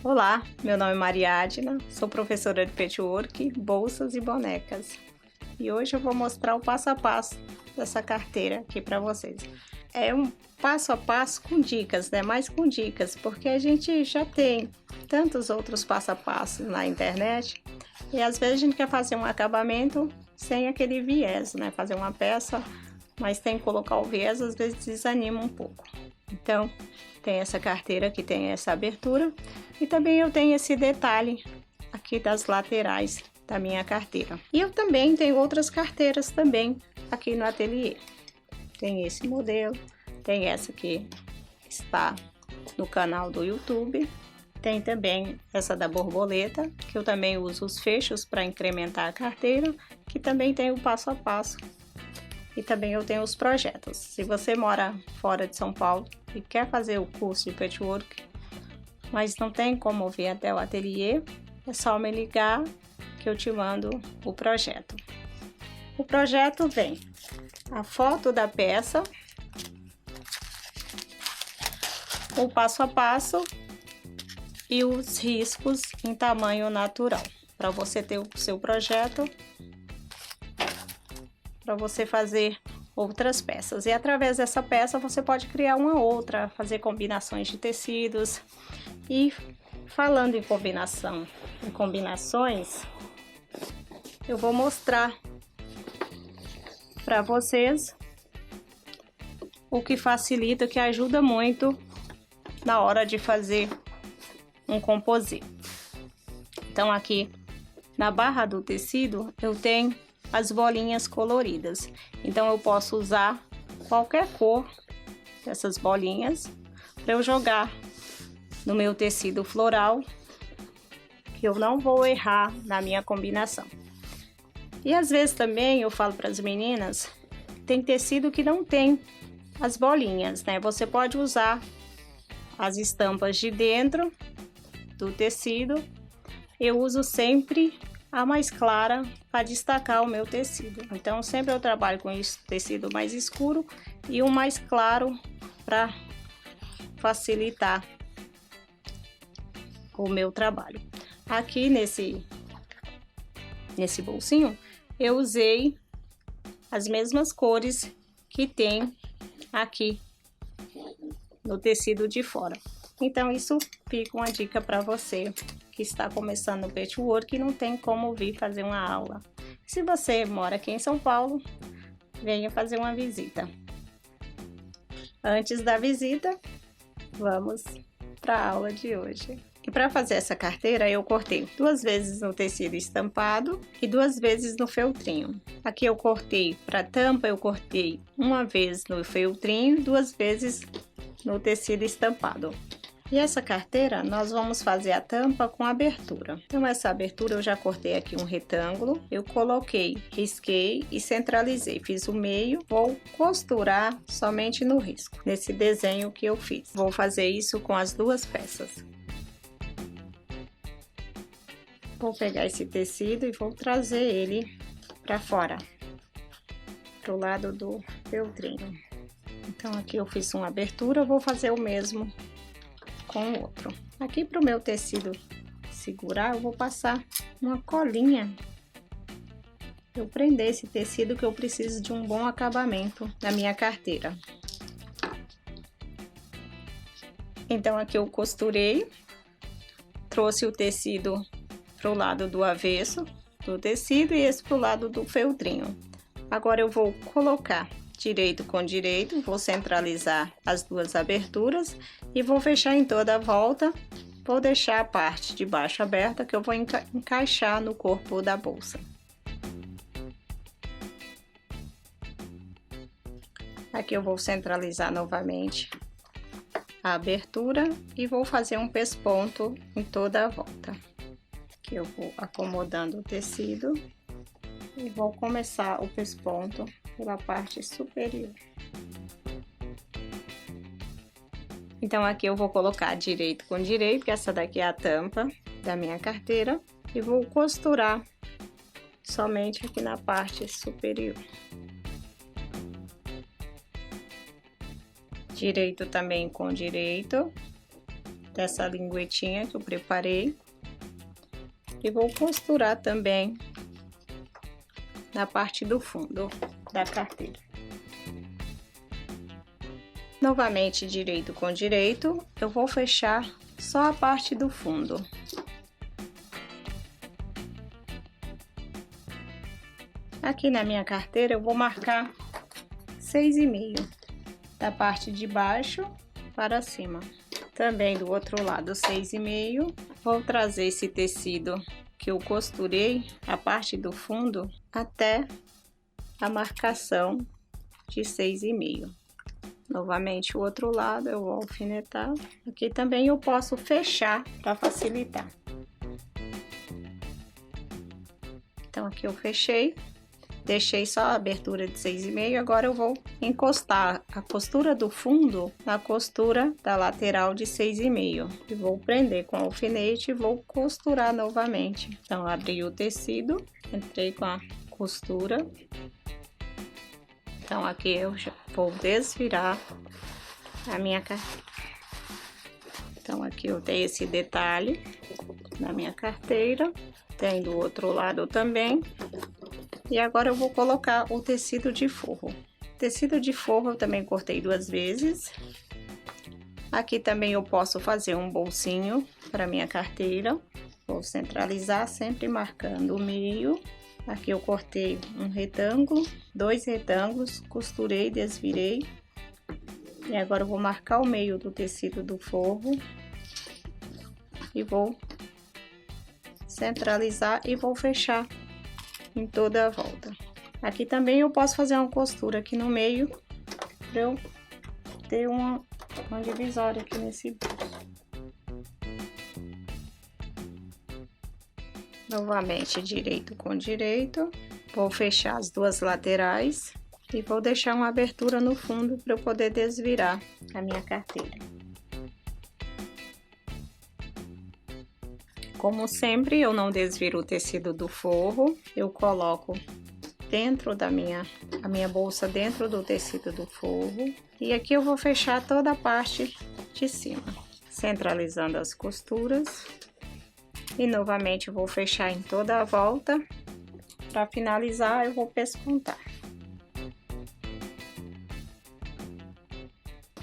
Olá, meu nome é Mariadna, sou professora de patchwork, bolsas e bonecas. E hoje eu vou mostrar o passo a passo dessa carteira aqui para vocês. É um passo a passo com dicas, né? Mais com dicas, porque a gente já tem tantos outros passo a passo na internet e às vezes a gente quer fazer um acabamento sem aquele viés, né? Fazer uma peça, mas tem que colocar o viés, às vezes desanima um pouco. Então, tem essa carteira que tem essa abertura e também eu tenho esse detalhe aqui das laterais da minha carteira. E eu também tenho outras carteiras também aqui no ateliê. Tem esse modelo, tem essa que está no canal do YouTube. Tem também essa da borboleta, que eu também uso os fechos para incrementar a carteira, que também tem o passo a passo. E também eu tenho os projetos. Se você mora fora de São Paulo e quer fazer o curso de patchwork, mas não tem como vir até o ateliê, é só me ligar que eu te mando o projeto. O projeto vem a foto da peça, o passo a passo e os riscos em tamanho natural, para você ter o seu projeto, para você fazer outras peças. E através dessa peça você pode criar uma outra, fazer combinações de tecidos. E falando em combinações, eu vou mostrar para vocês o que facilita, que ajuda muito na hora de fazer um composê. Então aqui na barra do tecido eu tenho as bolinhas coloridas, então eu posso usar qualquer cor dessas bolinhas para eu jogar no meu tecido floral, que eu não vou errar na minha combinação. E às vezes também eu falo para as meninas, tem tecido que não tem as bolinhas, né? Você pode usar as estampas de dentro do tecido. Eu uso sempre a mais clara para destacar o meu tecido. Então sempre eu trabalho com esse tecido mais escuro e o mais claro para facilitar o meu trabalho. Aqui nesse bolsinho eu usei as mesmas cores que tem aqui no tecido de fora. Então isso fica uma dica para você que está começando o patchwork e não tem como vir fazer uma aula. Se você mora aqui em São Paulo, venha fazer uma visita. Antes da visita, vamos para a aula de hoje. E para fazer essa carteira eu cortei 2 vezes no tecido estampado e 2 vezes no feltrinho. Aqui eu cortei para tampa, eu cortei 1 vez no feltrinho e 2 vezes no tecido estampado. E essa carteira nós vamos fazer a tampa com abertura. Então essa abertura eu já cortei aqui um retângulo, eu coloquei, risquei e centralizei, fiz o meio, vou costurar somente no risco, nesse desenho que eu fiz. Vou fazer isso com as 2 peças. Vou pegar esse tecido e vou trazer ele para fora, pro lado do feltrinho. Então aqui eu fiz uma abertura, vou fazer o mesmo com o outro. Aqui para o meu tecido segurar, eu vou passar uma colinha. Eu prender esse tecido que eu preciso de um bom acabamento na minha carteira. Então aqui eu costurei, trouxe o tecido pro lado do avesso do tecido e esse pro lado do feltrinho. Agora eu vou colocar direito com direito, vou centralizar as 2 aberturas e vou fechar em toda a volta. Vou deixar a parte de baixo aberta que eu vou encaixar no corpo da bolsa. Aqui eu vou centralizar novamente a abertura e vou fazer um pesponto em toda a volta. Aqui eu vou acomodando o tecido e vou começar o pesponto pela parte superior. Então aqui eu vou colocar direito com direito, que essa daqui é a tampa da minha carteira, e vou costurar somente aqui na parte superior. Direito também com direito, dessa linguetinha que eu preparei. E vou costurar também na parte do fundo da carteira. Novamente, direito com direito, eu vou fechar só a parte do fundo. Aqui na minha carteira eu vou marcar 6,5 da parte de baixo para cima. Também do outro lado 6,5. Vou trazer esse tecido que eu costurei, a parte do fundo, até a marcação de 6,5. Novamente o outro lado eu vou alfinetar. Aqui também eu posso fechar para facilitar. Então aqui eu fechei. Deixei só a abertura de 6,5, agora eu vou encostar a costura do fundo na costura da lateral de 6,5. E vou prender com alfinete e vou costurar novamente. Então, abri o tecido, entrei com a costura. Então, aqui eu já vou desvirar a minha carteira. Então, aqui eu tenho esse detalhe na minha carteira. Tem do outro lado também. E agora eu vou colocar o tecido de forro. Tecido de forro eu também cortei 2 vezes. Aqui também eu posso fazer um bolsinho para minha carteira. Vou centralizar sempre marcando o meio. Aqui eu cortei um retângulo, 2 retângulos, costurei, desvirei. E agora eu vou marcar o meio do tecido do forro. E vou centralizar e vou fechar em toda a volta. Aqui também eu posso fazer uma costura aqui no meio para eu ter uma divisória aqui nesse bolso. Novamente direito com direito, vou fechar as 2 laterais e vou deixar uma abertura no fundo para eu poder desvirar a minha carteira. Como sempre, eu não desviro o tecido do forro, eu coloco dentro da minha bolsa, dentro do tecido do forro. E aqui eu vou fechar toda a parte de cima, centralizando as costuras. E novamente eu vou fechar em toda a volta. Para finalizar, eu vou pespontar.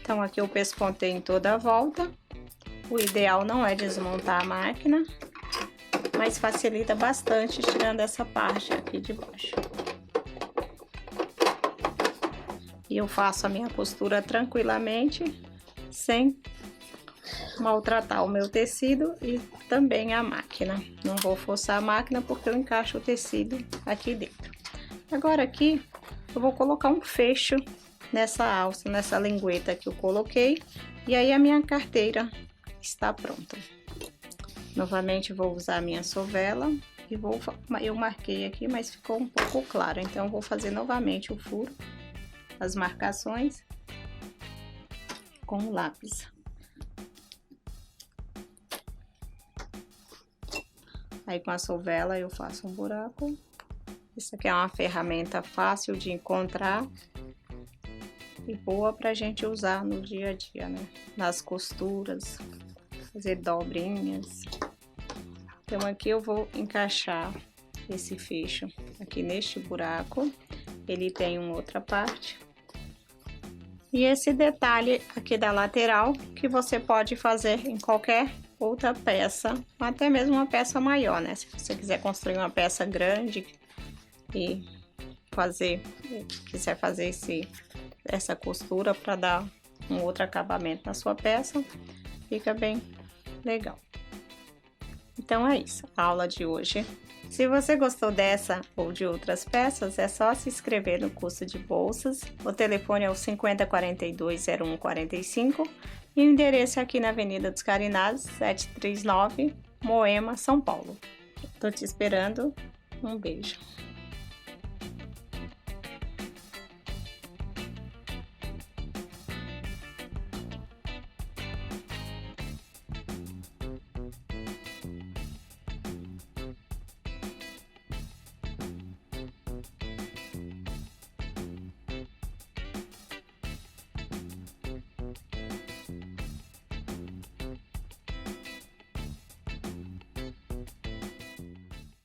Então, aqui eu pespontei em toda a volta. O ideal não é desmontar a máquina, mas facilita bastante tirando essa parte aqui de baixo. E eu faço a minha costura tranquilamente, sem maltratar o meu tecido e também a máquina. Não vou forçar a máquina porque eu encaixo o tecido aqui dentro. Agora aqui eu vou colocar um fecho nessa alça, nessa lingueta que eu coloquei, e aí a minha carteira está pronta. Novamente vou usar a minha sovela e eu marquei aqui, mas ficou um pouco claro, então vou fazer novamente o furo, as marcações com o lápis. Aí com a sovela eu faço um buraco. Isso aqui é uma ferramenta fácil de encontrar e boa pra gente usar no dia a dia, né? Nas costuras, fazer dobrinhas. Então aqui eu vou encaixar esse fecho aqui neste buraco. Ele tem uma outra parte. E esse detalhe aqui da lateral, que você pode fazer em qualquer outra peça, até mesmo uma peça maior, né? Se você quiser construir uma peça grande e quiser fazer essa costura para dar um outro acabamento na sua peça, fica bem legal. Então é isso, a aula de hoje. Se você gostou dessa ou de outras peças, é só se inscrever no curso de bolsas. O telefone é o 5042-0145 e o endereço é aqui na Avenida dos Carinazes, 739, Moema, São Paulo. Estou te esperando. Um beijo.